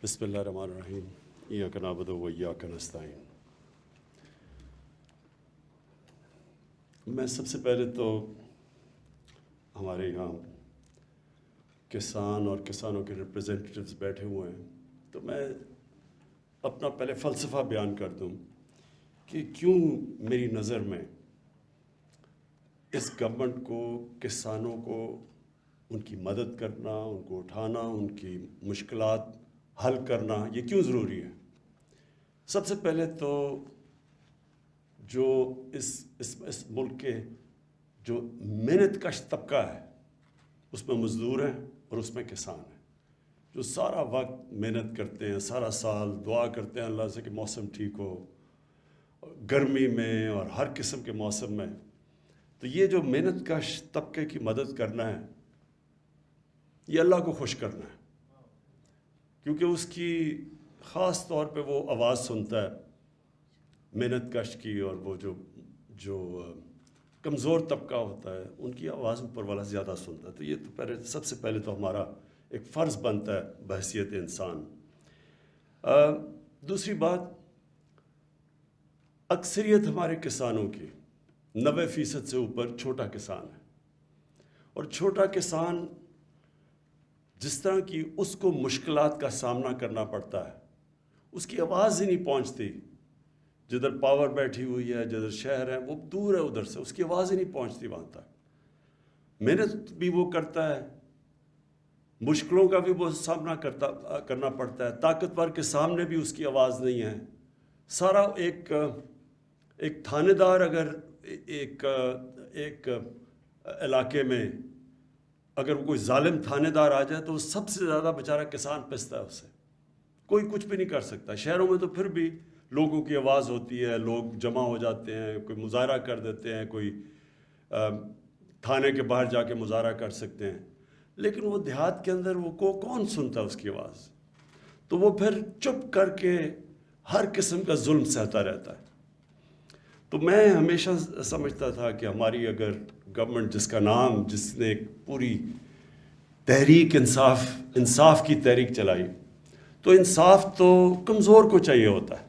بسم اللہ الرحمن الرحیم ایاک نعبد و ایاک نستعین۔ میں سب سے پہلے تو ہمارے یہاں کسان اور کسانوں کے ریپریزنٹیٹیوز بیٹھے ہوئے ہیں، تو میں اپنا پہلے فلسفہ بیان کر دوں کہ کیوں میری نظر میں اس گورنمنٹ کو کسانوں کو ان کی مدد کرنا، ان کو اٹھانا، ان کی مشکلات حل کرنا یہ کیوں ضروری ہے۔ سب سے پہلے تو جو اس ملک کے جو محنت کش طبقہ ہے اس میں مزدور ہیں اور اس میں کسان ہیں، جو سارا وقت محنت کرتے ہیں، سارا سال دعا کرتے ہیں اللہ سے کہ موسم ٹھیک ہو، گرمی میں اور ہر قسم کے موسم میں۔ تو یہ جو محنت کش طبقے کی مدد کرنا ہے، یہ اللہ کو خوش کرنا ہے، کیونکہ اس کی خاص طور پہ وہ آواز سنتا ہے محنت کش کی، اور وہ جو کمزور طبقہ ہوتا ہے ان کی آواز اوپر والا زیادہ سنتا ہے۔ تو یہ تو سب سے پہلے تو ہمارا ایک فرض بنتا ہے بحیثیت انسان۔ دوسری بات، اکثریت ہمارے کسانوں کی 90% سے اوپر چھوٹا کسان ہے، اور چھوٹا کسان جس طرح کی اس کو مشکلات کا سامنا کرنا پڑتا ہے، اس کی آواز ہی نہیں پہنچتی۔ جدھر پاور بیٹھی ہوئی ہے، جدھر شہر ہے، وہ دور ہے ادھر سے، اس کی آواز ہی نہیں پہنچتی وہاں تک۔ محنت بھی وہ کرتا ہے، مشکلوں کا بھی وہ سامنا کرنا پڑتا ہے، طاقتور کے سامنے بھی اس کی آواز نہیں ہے۔ سارا ایک تھانے دار اگر ایک علاقے میں اگر کوئی ظالم تھانے دار آ جائے تو وہ سب سے زیادہ بیچارہ کسان پستا ہے اس سے، کوئی کچھ بھی نہیں کر سکتا۔ شہروں میں تو پھر بھی لوگوں کی آواز ہوتی ہے، لوگ جمع ہو جاتے ہیں، کوئی مظاہرہ کر دیتے ہیں، کوئی تھانے کے باہر جا کے مظاہرہ کر سکتے ہیں، لیکن وہ دیہات کے اندر وہ کون سنتا ہے اس کی آواز؟ تو وہ پھر چپ کر کے ہر قسم کا ظلم سہتا رہتا ہے۔ تو میں ہمیشہ سمجھتا تھا کہ ہماری اگر گورنمنٹ جس نے ایک پوری تحریک انصاف کی تحریک چلائی، تو انصاف تو کمزور کو چاہیے ہوتا ہے،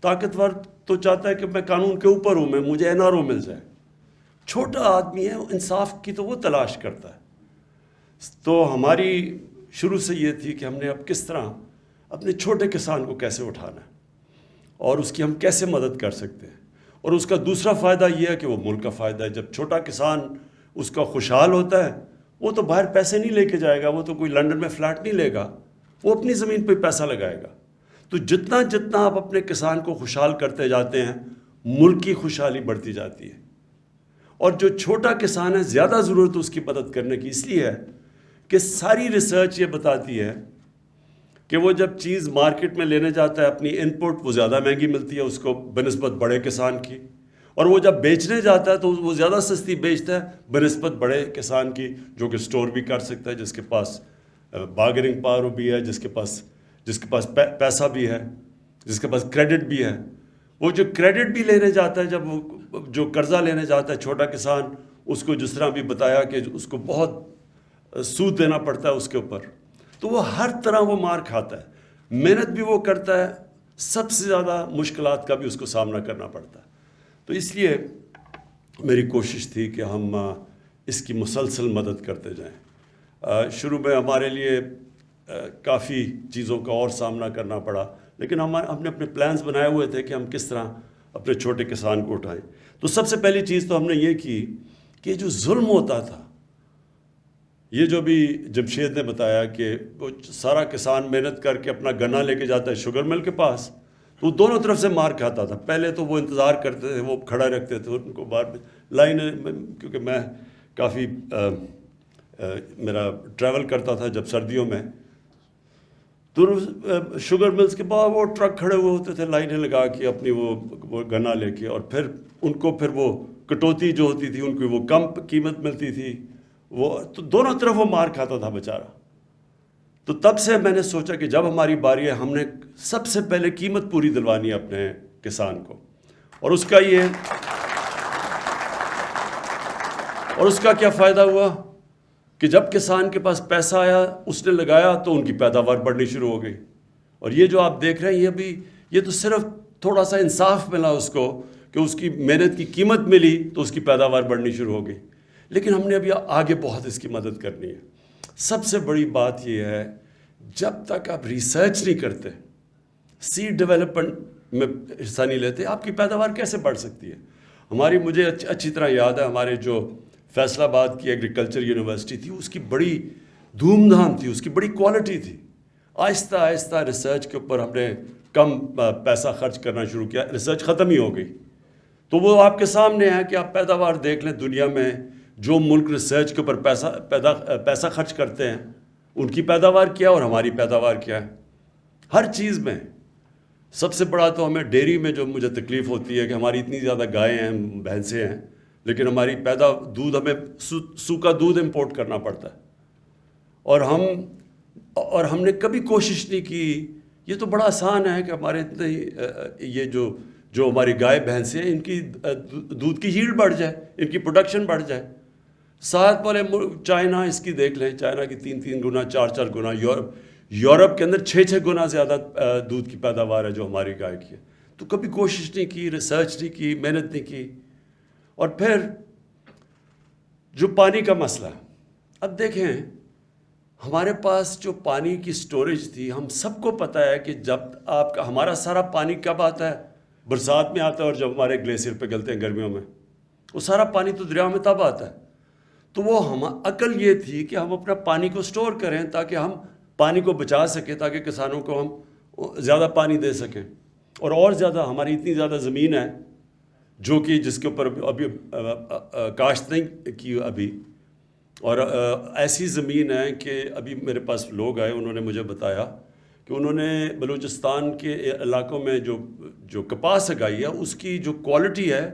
طاقتور تو چاہتا ہے کہ میں قانون کے اوپر ہوں، مجھے NRO مل جائے۔ چھوٹا آدمی ہے، انصاف کی تو وہ تلاش کرتا ہے۔ تو ہماری شروع سے یہ تھی کہ ہم نے اب کس طرح اپنے چھوٹے کسان کو کیسے اٹھانا ہے اور اس کی ہم کیسے مدد کر سکتے ہیں۔ اور اس کا دوسرا فائدہ یہ ہے کہ وہ ملک کا فائدہ ہے۔ جب چھوٹا کسان اس کا خوشحال ہوتا ہے، وہ تو باہر پیسے نہیں لے کے جائے گا، وہ تو کوئی لنڈن میں فلیٹ نہیں لے گا، وہ اپنی زمین پہ پیسہ لگائے گا۔ تو جتنا آپ اپنے کسان کو خوشحال کرتے جاتے ہیں، ملک کی خوشحالی بڑھتی جاتی ہے۔ اور جو چھوٹا کسان ہے، زیادہ ضرورت اس کی مدد کرنے کی اس لیے ہے کہ ساری ریسرچ یہ بتاتی ہے کہ وہ جب چیز مارکیٹ میں لینے جاتا ہے اپنی ان پٹ، وہ زیادہ مہنگی ملتی ہے اس کو بنسبت بڑے کسان کی، اور وہ جب بیچنے جاتا ہے تو وہ زیادہ سستی بیچتا ہے بنسبت بڑے کسان کی، جو کہ سٹور بھی کر سکتا ہے، جس کے پاس بارگیننگ پاور بھی ہے، جس کے پاس پیسہ بھی ہے، جس کے پاس کریڈٹ بھی ہے۔ وہ جو کریڈٹ بھی لینے جاتا ہے، جب وہ جو قرضہ لینے جاتا ہے چھوٹا کسان، اس کو جس طرح بھی بتایا کہ اس کو بہت سود دینا پڑتا ہے اس کے اوپر، تو وہ ہر طرح وہ مار کھاتا ہے۔ محنت بھی وہ کرتا ہے، سب سے زیادہ مشکلات کا بھی اس کو سامنا کرنا پڑتا ہے۔ تو اس لیے میری کوشش تھی کہ ہم اس کی مسلسل مدد کرتے جائیں۔ شروع میں ہمارے لیے کافی چیزوں کا اور سامنا کرنا پڑا، لیکن ہم نے اپنے پلانز بنائے ہوئے تھے کہ ہم کس طرح اپنے چھوٹے کسان کو اٹھائیں۔ تو سب سے پہلی چیز تو ہم نے یہ کی کہ جو ظلم ہوتا تھا، یہ جو بھی جمشید نے بتایا کہ وہ سارا کسان محنت کر کے اپنا گنا لے کے جاتا ہے شوگر مل کے پاس، تو وہ دونوں طرف سے مار کھاتا تھا۔ پہلے تو وہ انتظار کرتے تھے، وہ کھڑا رکھتے تھے ان کو باہر لائن، کیونکہ میں کافی میرا ٹریول کرتا تھا جب سردیوں میں، تو شوگر ملز کے باہر وہ ٹرک کھڑے ہوئے ہوتے تھے لائنیں لگا کے اپنی وہ گنا لے کے، اور پھر ان کو پھر وہ کٹوتی جو ہوتی تھی ان کی وہ کم قیمت ملتی تھی، وہ تو دونوں طرف وہ مار کھاتا تھا بیچارہ۔ تو تب سے میں نے سوچا کہ جب ہماری باری ہے، ہم نے سب سے پہلے قیمت پوری دلوانی ہے اپنے کسان کو، اور اس کا کیا فائدہ ہوا کہ جب کسان کے پاس پیسہ آیا، اس نے لگایا تو ان کی پیداوار بڑھنی شروع ہو گئی۔ اور یہ جو آپ دیکھ رہے ہیں یہ تو صرف تھوڑا سا انصاف ملا اس کو کہ اس کی محنت کی قیمت ملی تو اس کی پیداوار بڑھنی شروع ہو گئی. لیکن ہم نے ابھی آگے بہت اس کی مدد کرنی ہے. سب سے بڑی بات یہ ہے جب تک آپ ریسرچ نہیں کرتے, سیڈ ڈیولپمنٹ میں حصہ نہیں لیتے, آپ کی پیداوار کیسے بڑھ سکتی ہے؟ مجھے اچھی طرح یاد ہے ہمارے جو فیصل آباد کی ایگریکلچر یونیورسٹی تھی, اس کی بڑی دھوم دھام تھی, اس کی بڑی کوالٹی تھی. آہستہ آہستہ ریسرچ کے اوپر ہم نے کم پیسہ خرچ کرنا شروع کیا, ریسرچ ختم ہی ہو گئی. تو وہ آپ کے سامنے ہے کہ آپ پیداوار دیکھ لیں, دنیا میں جو ملک ریسرچ کے اوپر پیسہ خرچ کرتے ہیں ان کی پیداوار کیا اور ہماری پیداوار کیا ہے. ہر چیز میں سب سے بڑا تو ہمیں ڈیری میں جو مجھے تکلیف ہوتی ہے کہ ہماری اتنی زیادہ گائیں ہیں, بھینسیں ہیں, لیکن ہماری دودھ ہمیں سوکھا دودھ امپورٹ کرنا پڑتا ہے. اور ہم نے کبھی کوشش نہیں کی. یہ تو بڑا آسان ہے کہ ہمارے یہ جو ہماری گائے بھینسیں ہیں ان کی دودھ کی ہیلڈ بڑھ جائے, ان کی پروڈکشن بڑھ جائے. ساتھ والے چائنا اس کی دیکھ لیں, چائنا کی 3 گنا 4 گنا, یورپ کے اندر 6 گنا زیادہ دودھ کی پیداوار ہے جو ہماری گائے کی ہے. تو کبھی کوشش نہیں کی, ریسرچ نہیں کی, محنت نہیں کی. اور پھر جو پانی کا مسئلہ ہے, اب دیکھیں ہمارے پاس جو پانی کی سٹوریج تھی, ہم سب کو پتہ ہے کہ جب ہمارا سارا پانی کب آتا ہے, برسات میں آتا ہے, اور جب ہمارے گلیشیئر پہ گلتے ہیں گرمیوں میں, وہ سارا پانی تو دریا میں تب آتا ہے. تو وہ عقل یہ تھی کہ ہم اپنا پانی کو سٹور کریں تاکہ ہم پانی کو بچا سکیں, تاکہ کسانوں کو ہم زیادہ پانی دے سکیں. اور زیادہ ہماری اتنی زیادہ زمین ہے جو کہ جس کے اوپر ابھی کاشت نہیں کی ابھی, اور ایسی زمین ہے کہ ابھی میرے پاس لوگ آئے, انہوں نے مجھے بتایا کہ انہوں نے بلوچستان کے علاقوں میں جو کپاس اگائی ہے اس کی جو کوالٹی ہے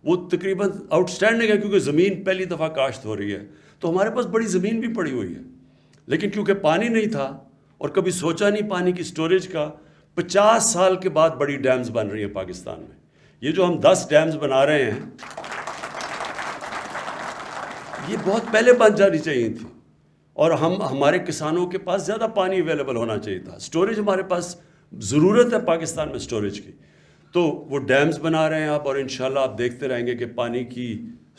وہ تقریباً آؤٹ اسٹینڈنگ ہے, کیونکہ زمین پہلی دفعہ کاشت ہو رہی ہے. تو ہمارے پاس بڑی زمین بھی پڑی ہوئی ہے, لیکن کیونکہ پانی نہیں تھا اور کبھی سوچا نہیں پانی کی سٹوریج کا, 50 سال کے بعد بڑی ڈیمز بن رہی ہیں پاکستان میں. یہ جو ہم 10 ڈیمز بنا رہے ہیں یہ بہت پہلے بن جانی چاہیے تھی, اور ہمارے کسانوں کے پاس زیادہ پانی اویلیبل ہونا چاہیے تھا. سٹوریج ہمارے پاس ضرورت ہے پاکستان میں سٹوریج کی, تو وہ ڈیمز بنا رہے ہیں آپ, اور انشاءاللہ آپ دیکھتے رہیں گے کہ پانی کی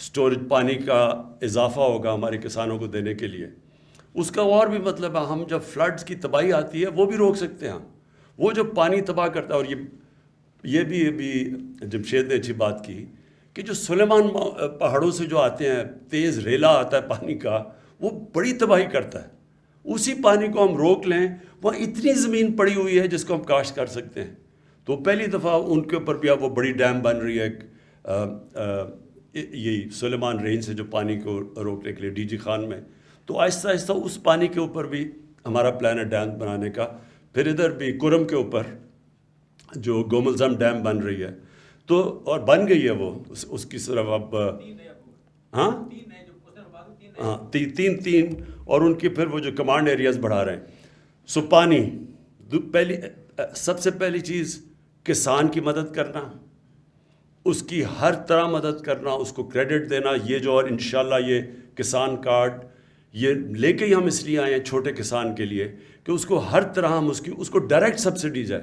سٹوریج, پانی کا اضافہ ہوگا ہمارے کسانوں کو دینے کے لیے. اس کا اور بھی مطلب ہے, ہم جب فلڈز کی تباہی آتی ہے وہ بھی روک سکتے ہیں. وہ جو پانی تباہ کرتا ہے, اور یہ بھی ابھی جمشید نے اچھی بات کی کہ جو سلیمان پہاڑوں سے جو آتے ہیں, تیز ریلا آتا ہے پانی کا, وہ بڑی تباہی کرتا ہے. اسی پانی کو ہم روک لیں, وہاں اتنی زمین پڑی ہوئی ہے جس کو ہم کاشت کر سکتے ہیں. تو پہلی دفعہ ان کے اوپر بھی اب وہ بڑی ڈیم بن رہی ہے, یہی سلیمان رینج سے جو پانی کو روکنے کے لیے ڈی جی خان میں. تو آہستہ آہستہ اس پانی کے اوپر بھی ہمارا پلان ہے ڈیم بنانے کا. پھر ادھر بھی کرم کے اوپر جو گوملزم ڈیم بن رہی ہے, تو اور بن گئی ہے وہ, اس کی صرف اب ہاں 3 اور ان کی پھر وہ جو کمانڈ ایریاز بڑھا رہے ہیں. سو پانی سب سے پہلی چیز کسان کی مدد کرنا, اس کی ہر طرح مدد کرنا, اس کو کریڈٹ دینا. یہ جو, اور انشاءاللہ یہ کسان کارڈ یہ لے کے ہی ہم اس لیے آئے ہیں چھوٹے کسان کے لیے کہ اس کو ہر طرح ہم اس کو ڈائریکٹ سبسڈی جائے.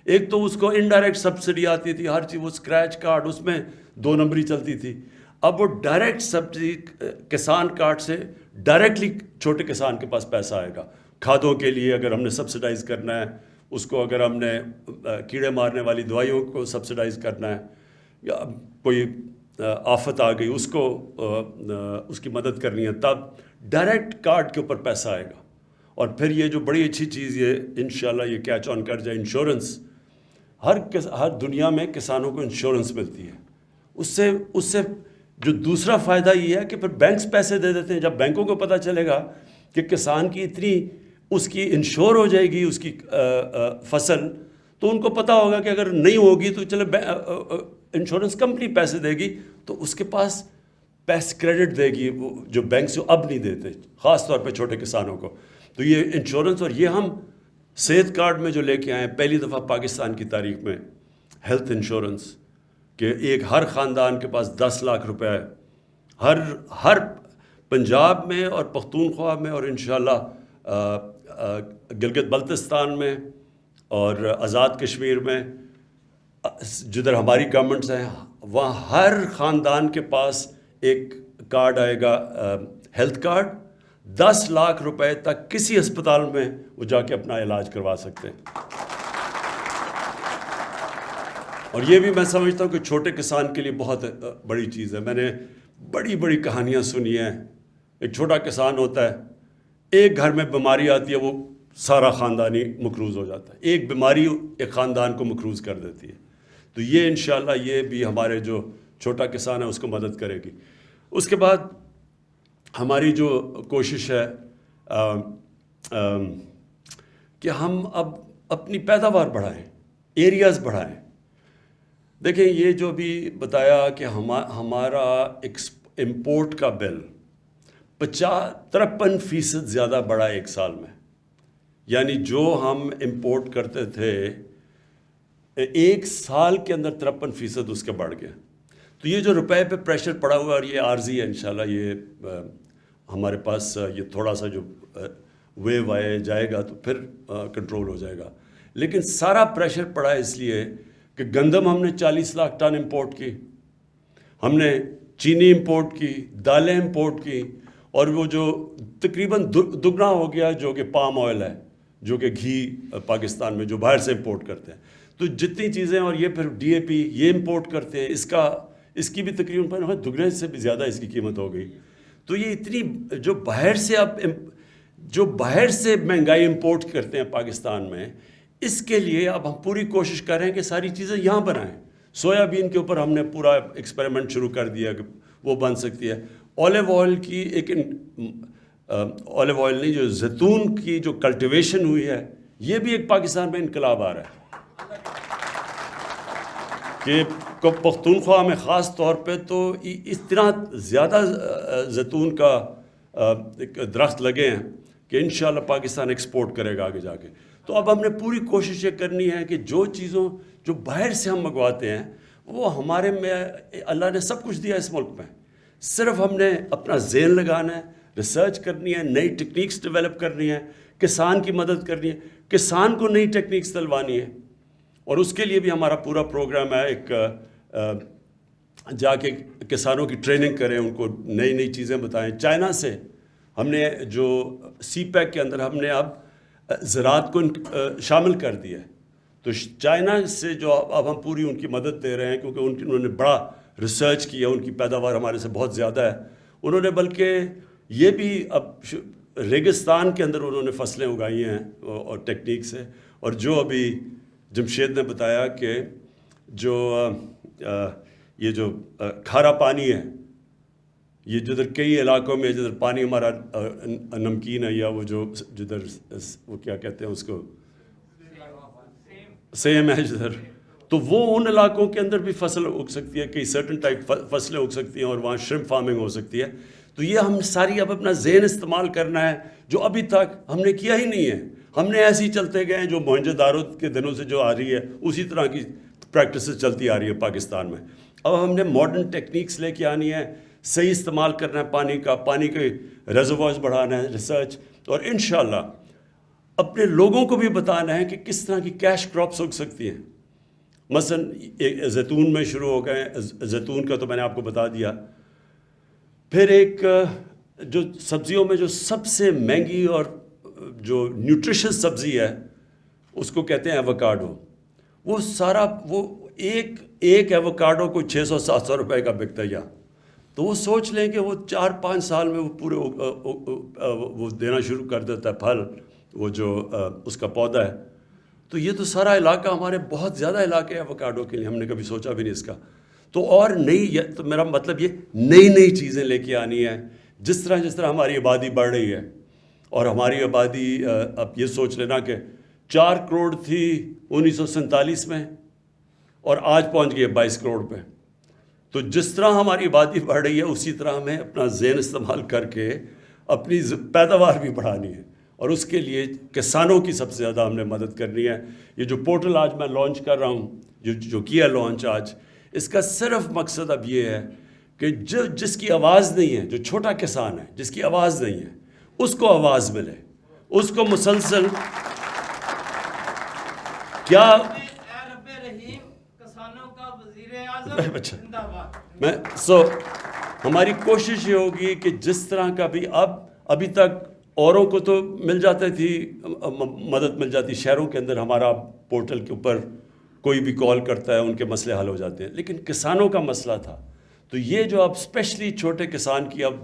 ایک تو اس کو انڈائریکٹ سبسڈی آتی تھی ہر چیز, وہ اسکریچ کارڈ اس میں 2 نمبری چلتی تھی. اب وہ ڈائریکٹ سبسڈی کسان کارڈ سے ڈائریکٹلی چھوٹے کسان کے پاس پیسہ آئے گا. کھادوں کے لیے اگر ہم نے سبسڈائز کرنا ہے اس کو, اگر ہم نے کیڑے مارنے والی دوائیوں کو سبسڈائز کرنا ہے, یا کوئی آفت آ گئی اس کو اس کی مدد کرنی ہے, تب ڈائریکٹ کارڈ کے اوپر پیسہ آئے گا. اور پھر یہ جو بڑی اچھی چیز یہ انشاءاللہ یہ کیچ آن کر جائے, انشورنس. ہر دنیا میں کسانوں کو انشورنس ملتی ہے. اس سے جو دوسرا فائدہ یہ ہے کہ پھر بینکس پیسے دے دیتے ہیں. جب بینکوں کو پتہ چلے گا کہ کسان کی اتنی اس کی انشور ہو جائے گی اس کی فصل, تو ان کو پتہ ہوگا کہ اگر نہیں ہوگی تو چلے انشورنس کمپنی پیسے دے گی, تو اس کے پاس پیسے کریڈٹ دے گی, وہ جو بینک سے اب نہیں دیتے, خاص طور پہ چھوٹے کسانوں کو. تو یہ انشورنس, اور یہ ہم صحت کارڈ میں جو لے کے آئے ہیں پہلی دفعہ پاکستان کی تاریخ میں, ہیلتھ انشورنس, کہ ہر خاندان کے پاس 10 لاکھ روپے ہے, ہر پنجاب میں اور پختونخوا میں, اور انشاءاللہ گلگت بلتستان میں اور آزاد کشمیر میں جدھر ہماری گورنمنٹس ہیں وہاں ہر خاندان کے پاس ایک کارڈ آئے گا، ہیلتھ کارڈ، 10 لاکھ روپے تک کسی ہسپتال میں وہ جا کے اپنا علاج کروا سکتے ہیں۔ اور یہ بھی میں سمجھتا ہوں کہ چھوٹے کسان کے لیے بہت بڑی چیز ہے۔ میں نے بڑی بڑی کہانیاں سنی ہیں، ایک چھوٹا کسان ہوتا ہے، ایک گھر میں بیماری آتی ہے، وہ سارا خاندانی مقروض ہو جاتا ہے، ایک بیماری ایک خاندان کو مقروض کر دیتی ہے۔ تو یہ انشاءاللہ یہ بھی ہمارے جو چھوٹا کسان ہے اس کو مدد کرے گی۔ اس کے بعد ہماری جو کوشش ہے کہ ہم اب اپنی پیداوار بڑھائیں، ایریاز بڑھائیں۔ دیکھیں یہ جو بھی بتایا کہ ہمارا امپورٹ کا بل 53% زیادہ بڑھا ایک سال میں، یعنی جو ہم امپورٹ کرتے تھے ایک سال کے اندر 53% اس کا بڑھ گیا۔ تو یہ جو روپے پہ پریشر پڑا ہوا ہے اور یہ عارضی ہے، انشاءاللہ یہ ہمارے پاس یہ تھوڑا سا جو ویو آئے جائے گا تو پھر کنٹرول ہو جائے گا۔ لیکن سارا پریشر پڑا ہے اس لیے کہ گندم ہم نے 40 لاکھ ٹن امپورٹ کی، ہم نے چینی امپورٹ کی، دالیں امپورٹ کی، اور وہ جو تقریباً دگنا ہو گیا جو کہ پام آئل ہے، جو کہ گھی پاکستان میں جو باہر سے امپورٹ کرتے ہیں۔ تو جتنی چیزیں، اور یہ پھر ڈی اے پی یہ امپورٹ کرتے ہیں، اس کی بھی تقریباً دگنے سے بھی زیادہ اس کی قیمت ہو گئی۔ تو یہ اتنی جو باہر سے مہنگائی امپورٹ کرتے ہیں پاکستان میں، اس کے لیے اب ہم پوری کوشش کر رہے ہیں کہ ساری چیزیں یہاں بنائیں۔ سویا بین کے اوپر ہم نے پورا ایکسپیریمنٹ شروع کر دیا کہ وہ بن سکتی ہے۔ اولیو آئل کی اولیو آئل نہیں، جو زیتون کی جو کلٹیویشن ہوئی ہے، یہ بھی ایک پاکستان میں انقلاب آ رہا ہے کہ پختونخوا میں خاص طور پہ تو اتنا زیادہ زیتون کا درخت لگے ہیں کہ انشاءاللہ پاکستان ایکسپورٹ کرے گا آگے جا کے۔ تو اب ہم نے پوری کوشش یہ کرنی ہے کہ جو باہر سے ہم منگواتے ہیں وہ ہمارے میں اللہ نے سب کچھ دیا اس ملک میں، صرف ہم نے اپنا ذہن لگانا ہے، ریسرچ کرنی ہے، نئی ٹیکنیکس ڈیولپ کرنی ہے، کسان کی مدد کرنی ہے، کسان کو نئی ٹیکنیکس دلوانی ہے۔ اور اس کے لیے بھی ہمارا پورا پروگرام ہے، ایک جا کے کسانوں کی ٹریننگ کریں، ان کو نئی نئی چیزیں بتائیں۔ چائنا سے ہم نے جو سی پیک کے اندر ہم نے اب زراعت کو شامل کر دیا ہے، تو چائنا سے جو اب ہم پوری ان کی مدد دے رہے ہیں، کیونکہ انہوں نے بڑا ریسرچ کیا، ان کی پیداوار ہمارے سے بہت زیادہ ہے۔ انہوں نے بلکہ یہ بھی اب ریگستان کے اندر انہوں نے فصلیں اگائی ہیں اور ٹیکنیک سے، اور جو ابھی جمشید نے بتایا کہ یہ جو کھارا پانی ہے، یہ جدھر کئی علاقوں میں جدھر پانی ہمارا نمکین ہے، یا وہ جدھر وہ کیا کہتے ہیں اس کو، سیم ہے جدھر، تو وہ ان علاقوں کے اندر بھی فصل اگ سکتی ہے، کئی سرٹن ٹائپ فصلیں اگ سکتی ہیں، اور وہاں شرمپ فارمنگ ہو سکتی ہے۔ تو یہ ہم ساری اب اپنا ذہن استعمال کرنا ہے، جو ابھی تک ہم نے کیا ہی نہیں ہے۔ ہم نے ایسے ہی چلتے گئے ہیں، جو موہنجو دارو کے دنوں سے جو آ رہی ہے اسی طرح کی پریکٹسز چلتی آ رہی ہے پاکستان میں۔ اب ہم نے ماڈرن ٹیکنیکس لے کے آنی ہے، صحیح استعمال کرنا ہے پانی کے ریزروائرز بڑھانا ہے، ریسرچ، اور انشاءاللہ اپنے لوگوں کو بھی بتانا ہے کہ کس طرح کی کیش کراپس اگ سکتی ہیں۔ مثلا زیتون میں شروع ہو گئے، زیتون کا تو میں نے آپ کو بتا دیا۔ پھر ایک جو سبزیوں میں جو سب سے مہنگی اور جو نیوٹریشس سبزی ہے اس کو کہتے ہیں ایووکاڈو۔ وہ ایک ایووکاڈو کو 600-700 روپے کا بکتا ہے یا، تو وہ سوچ لیں کہ وہ 4-5 سال میں وہ پورے وہ دینا شروع کر دیتا ہے پھل، وہ جو اس کا پودا ہے۔ تو یہ تو سارا علاقہ ہمارے بہت زیادہ علاقے ہیں ایووکاڈو کے لیے، ہم نے کبھی سوچا بھی نہیں اس کا۔ تو اور تو میرا مطلب یہ نئی چیزیں لے کے آنی ہے، جس طرح ہماری آبادی بڑھ رہی ہے، اور ہماری آبادی اب یہ سوچ لینا کہ 4 کروڑ تھی 1947 میں، اور آج پہنچ گئی ہے 22 کروڑ پہ۔ تو جس طرح ہماری آبادی بڑھ رہی ہے اسی طرح ہمیں اپنا ذہن استعمال کر کے اپنی پیداوار بھی بڑھانی ہے، اور اس کے لیے کسانوں کی سب سے زیادہ ہم نے مدد کرنی ہے۔ یہ جو پورٹل آج میں لانچ کر رہا ہوں، جو کیا لانچ آج، اس کا صرف مقصد اب یہ ہے کہ جس کی آواز نہیں ہے، جو چھوٹا کسان ہے جس کی آواز نہیں ہے، اس کو آواز ملے، اس کو مسلسل کیا رب رحیم کسانوں کا وزیر اعظم اچھا زندہ باد. میں ہماری کوشش یہ ہوگی کہ جس طرح کا بھی ابھی تک اوروں کو تو مل جاتی تھی مدد مل جاتی، شہروں کے اندر ہمارا پورٹل کے اوپر کوئی بھی کال کرتا ہے ان کے مسئلے حل ہو جاتے ہیں، لیکن کسانوں کا مسئلہ تھا. تو یہ جو اب اسپیشلی چھوٹے کسان کی اب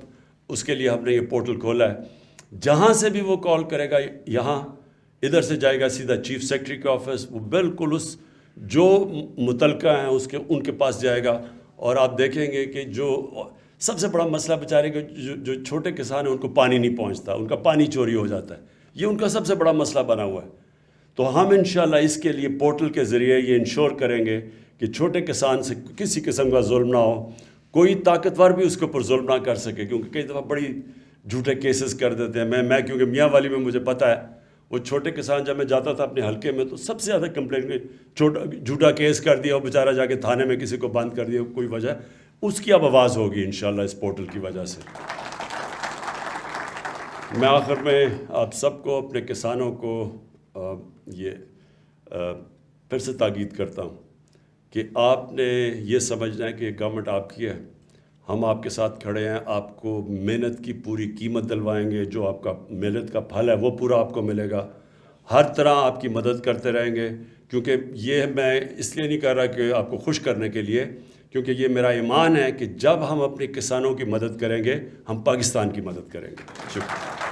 اس کے لیے ہم نے یہ پورٹل کھولا ہے، جہاں سے بھی وہ کال کرے گا یہاں ادھر سے جائے گا سیدھا چیف سیکرٹری کے آفس، وہ بالکل اس جو متعلقہ ہیں ان کے پاس جائے گا. اور آپ دیکھیں گے کہ جو سب سے بڑا مسئلہ بیچارے کے جو چھوٹے کسان ہیں ان کو پانی نہیں پہنچتا، ان کا پانی چوری ہو جاتا ہے، یہ ان کا سب سے بڑا مسئلہ بنا ہوا ہے. تو ہم انشاءاللہ اس کے لیے پورٹل کے ذریعے یہ انشور کریں گے کہ چھوٹے کسان سے کسی قسم کا ظلم نہ ہو، کوئی طاقتور بھی اس کے اوپر ظلم نہ کر سکے، کیونکہ کئی دفعہ بڑی جھوٹے کیسز کر دیتے ہیں. میں کیونکہ میاں والی میں مجھے پتہ ہے، وہ چھوٹے کسان جب میں جاتا تھا اپنے حلقے میں تو سب سے زیادہ کمپلین جھوٹا کیس کر دیا، وہ بیچارہ جا کے تھانے میں کسی کو بند کر دیا کوئی وجہ، اس کی اب آواز ہوگی انشاءاللہ اس پورٹل کی وجہ سے. میں آخر میں آپ سب کو، اپنے کسانوں کو یہ پھر سے تاکید کرتا ہوں کہ آپ نے یہ سمجھنا ہے کہ گورنمنٹ آپ کی ہے، ہم آپ کے ساتھ کھڑے ہیں، آپ کو محنت کی پوری قیمت دلوائیں گے، جو آپ کا محنت کا پھل ہے وہ پورا آپ کو ملے گا، ہر طرح آپ کی مدد کرتے رہیں گے. کیونکہ یہ میں اس لیے نہیں کر رہا کہ آپ کو خوش کرنے کے لیے، کیونکہ یہ میرا ایمان ہے کہ جب ہم اپنے کسانوں کی مدد کریں گے ہم پاکستان کی مدد کریں گے. شکریہ.